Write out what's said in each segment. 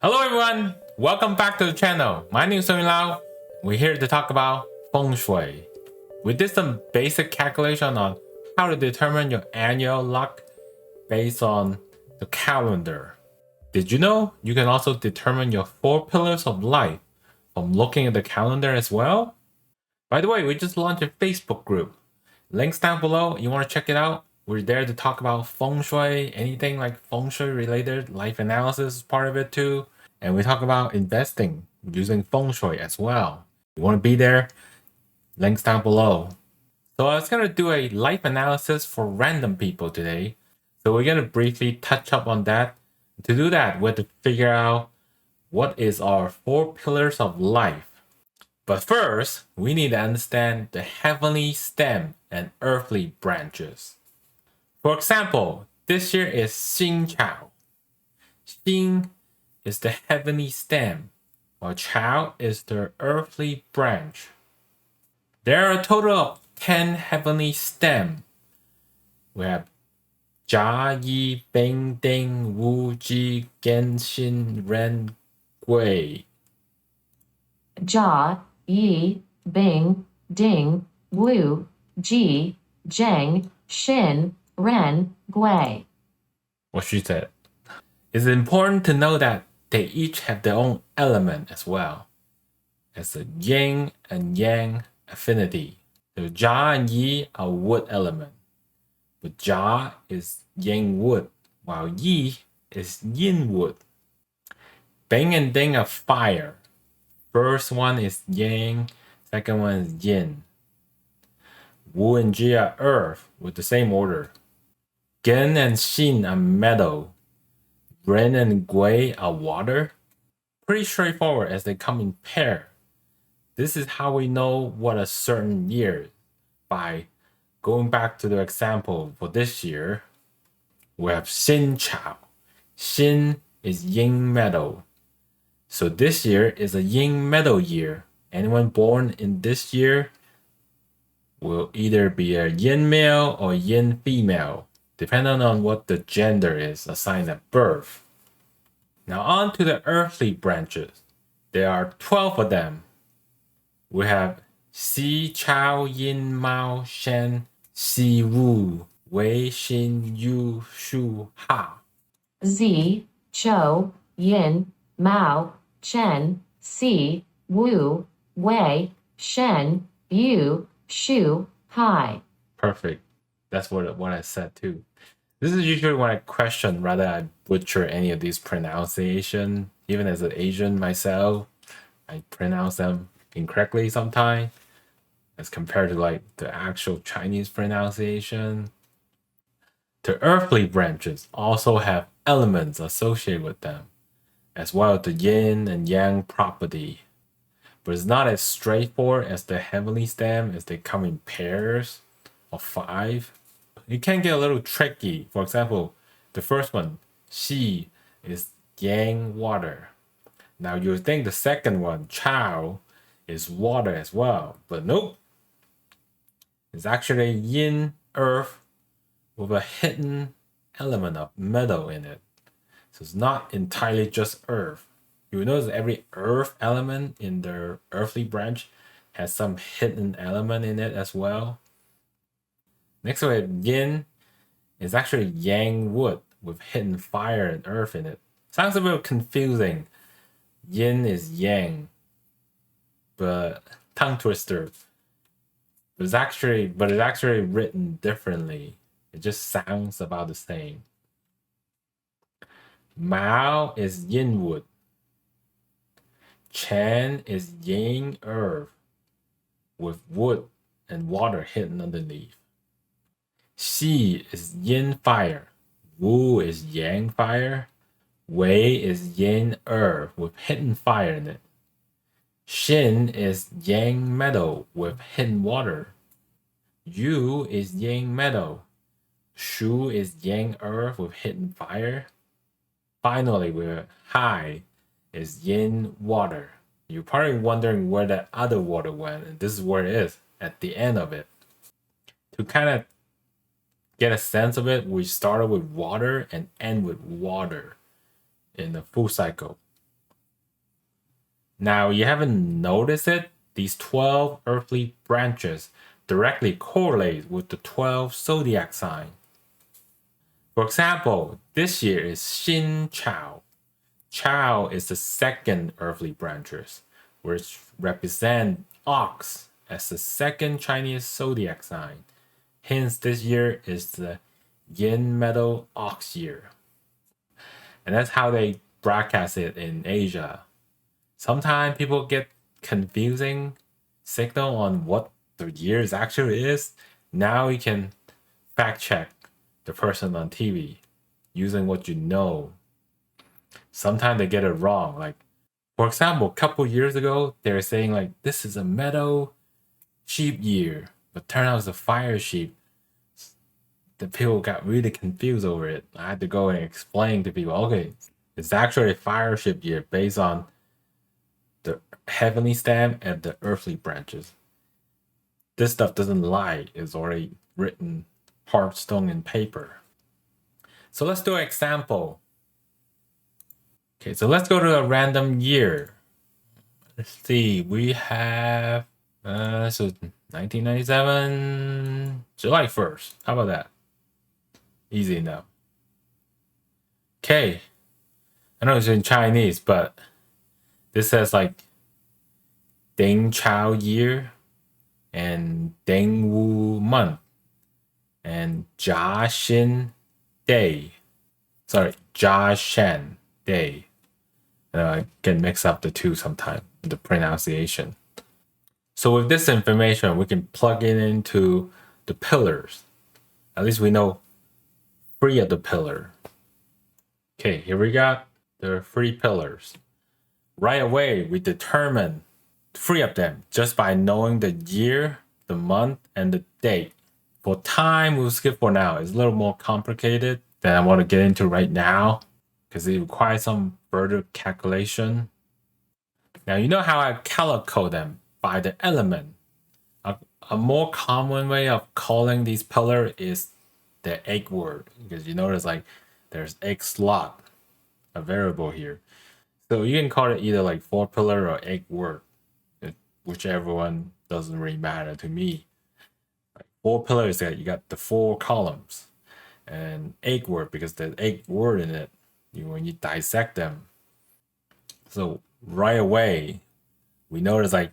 Hello everyone, welcome back to the channel. My name is Sung Lao. We're here to talk about Feng Shui. We did some basic calculation on how to determine your annual luck based on the calendar. Did you know you can also determine your 4 pillars of life from looking at the calendar as well? By the way, we just launched a Facebook group. Links down below, you want to check it out? We're there to talk about Feng Shui, anything like Feng Shui related, life analysis is part of it too. And we talk about investing using Feng Shui as well. You want to be there? Links down below. So I was going to do a life analysis for random people today. So we're going to briefly touch up on that. To do that, we have to figure out what is our 4 pillars of life. But first, we need to understand the heavenly stem and earthly branches. For example, this year is Xing Chao. Xing is the heavenly stem, while Chao is the earthly branch. There are a total of 10 heavenly stems. We have Jia Yi Bing Ding Wu Ji Gen Xin Ren Gui. Jia, Yi, Bing, Ding, Wu, Ji, Zheng, Xin, Ren, Gui. What she said. It's important to know that they each have their own element as well, as a yin and yang affinity. The Jia and Yi are wood element, but Jia is yang wood, while Yi is yin wood. Bing and Ding are fire. First one is yang, second one is yin. Wu and Ji are earth with the same order. Gen and Xin are metal. Ren and Gui are water. Pretty straightforward as they come in pair. This is how we know what a certain year is. By going back to the example for this year, we have Xin Chao. Xin is yin metal. So this year is a yin metal year. Anyone born in this year will either be a yin male or yin female, depending on what the gender is assigned at birth. Now on to the earthly branches. There are 12 of them. We have Xi Chao Yin Mao Shen Xi Wu Wei Xin Yu Shu Ha. Zi, Chou, Yin, Mao, Chen, Si, Wu, Wei, Shen, Yu, Shu, Hai. Perfect. That's what I said too. This is usually when I question rather I butcher any of these pronunciation. Even as an Asian myself, I pronounce them incorrectly sometimes as compared to like the actual Chinese pronunciation. The earthly branches also have elements associated with them, as well as the yin and yang property. But it's not as straightforward as the heavenly stem as they come in pairs of 5. It can get a little tricky. For example, the first one, Xi, is yang water. Now you would think the second one, Chao, is water as well, but nope. It's actually yin earth with a hidden element of metal in it. So it's not entirely just earth. You will notice every earth element in the earthly branch has some hidden element in it as well. Next we have yin is actually yang wood with hidden fire and earth in it. Sounds a bit confusing. Yin is yang, but tongue twister. It's actually written differently. It just sounds about the same. Mao is yin wood. Chen is yang earth with wood and water hidden underneath. Xi is yin fire. Wu is yang fire. Wei is yin earth with hidden fire in it. Xin is yang metal with hidden water. Yu is yang metal. Shu is yang earth with hidden fire. Finally, we're Hai is yin water. You're probably wondering where that other water went, and this is where it is at the end of it. To kind of get a sense of it, we started with water and end with water in the full cycle. Now, you haven't noticed it? These 12 earthly branches directly correlate with the 12 zodiac signs. For example, this year is Xin Chao. Chao is the second earthly branches, which represent ox as the second Chinese zodiac sign. Hence, this year is the yin metal ox year. And that's how they broadcast it in Asia. Sometimes people get confusing signal on what the years actually is. Now you can fact check the person on TV using what you know. Sometimes they get it wrong. Like, for example, a couple years ago, they were saying like this is a meadow sheep year, but turn out it's a fire sheep. The people got really confused over it. I had to go and explain to people, okay, it's actually a fire sheep year based on the heavenly stem and the earthly branches. This stuff doesn't lie. It's already written hard stone in paper. So let's do an example. Okay, so let's go to a random year. Let's see, we have so 1997 July 1st. How about that? Easy enough. Okay, I know it's in Chinese, but this says like Ding Chao year and Ding Wu month and Jia Xin day. Sorry, Jia Shen day. I can mix up the two sometimes, the pronunciation. So with this information, we can plug it into the pillars. At least we know 3 of the pillar. Okay, here we got the 3 pillars. Right away, we determine 3 of them just by knowing the year, the month, and the date. For time, we'll skip for now. It's a little more complicated than I want to get into right now because it requires some further calculation. Now, you know how I color code them by the element. A more common way of calling these pillars is the egg word, because you notice like there's egg slot, a variable here. So you can call it either like 4 pillar or egg word, whichever one doesn't really matter to me. Like 4 pillars that you got the 4 columns, and egg word because there's egg word in it. When you dissect them, so right away we notice like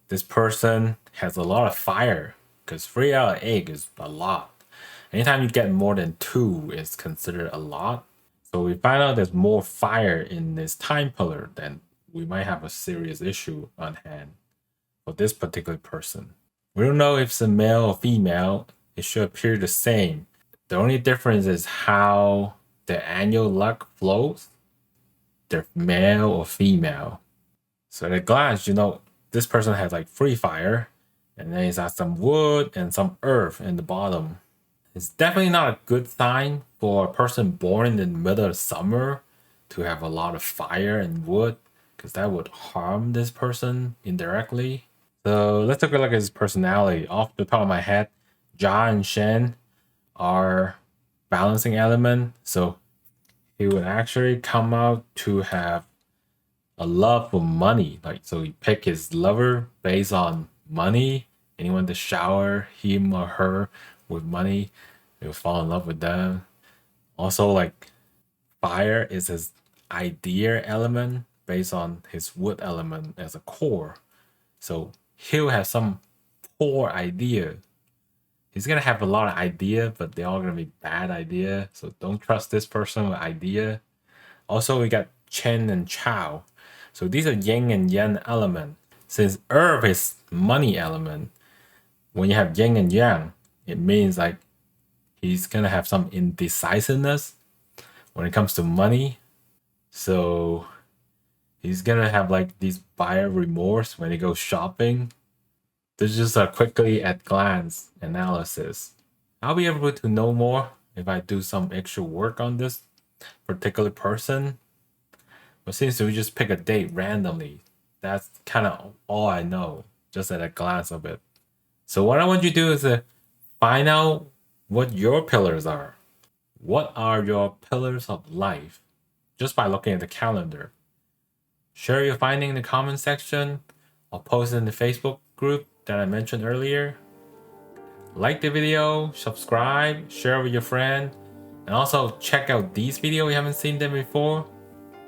this person has a lot of fire because 3 out of 8 is a lot. Anytime you get more than 2, it's considered a lot. So we find out there's more fire in this time pillar, then we might have a serious issue on hand for this particular person. We don't know if it's a male or female. It should appear the same. The only difference is how the annual luck flows. They're male or female. So at a glance, you know, this person has like 3 fire, and then he's got some wood and some earth in the bottom. It's definitely not a good sign for a person born in the middle of summer to have a lot of fire and wood, because that would harm this person indirectly. So let's take a look at his personality. Off the top of my head, Jia and Shen are balancing element. So he would actually come out to have a love for money. Like, so he pick his lover based on money. Anyone to shower him or her with money, he'll fall in love with them. Also, like, fire is his idea element based on his wood element as a core. So he'll have some poor idea. He's gonna have a lot of idea, but they're all gonna be bad idea. So don't trust this person with idea. Also, we got Chen and Chao. So these are yin and yang element. Since earth is money element, when you have yin and yang, it means like he's gonna have some indecisiveness when it comes to money. So he's gonna have like these buyer remorse when he goes shopping. This is just a quickly at glance analysis. I'll be able to know more if I do some extra work on this particular person. But since we just pick a date randomly, that's kind of all I know, just at a glance of it. So what I want you to do is to find out what your pillars are. What are your pillars of life? Just by looking at the calendar. Share your finding in the comment section. I'll post it in the Facebook group that I mentioned earlier. Like the video, subscribe, share with your friend, and also check out these videos if you haven't seen them before.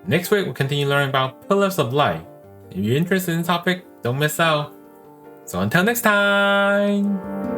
Next week, we'll continue learning about pillars of light. If you're interested in the topic, don't miss out. So until next time!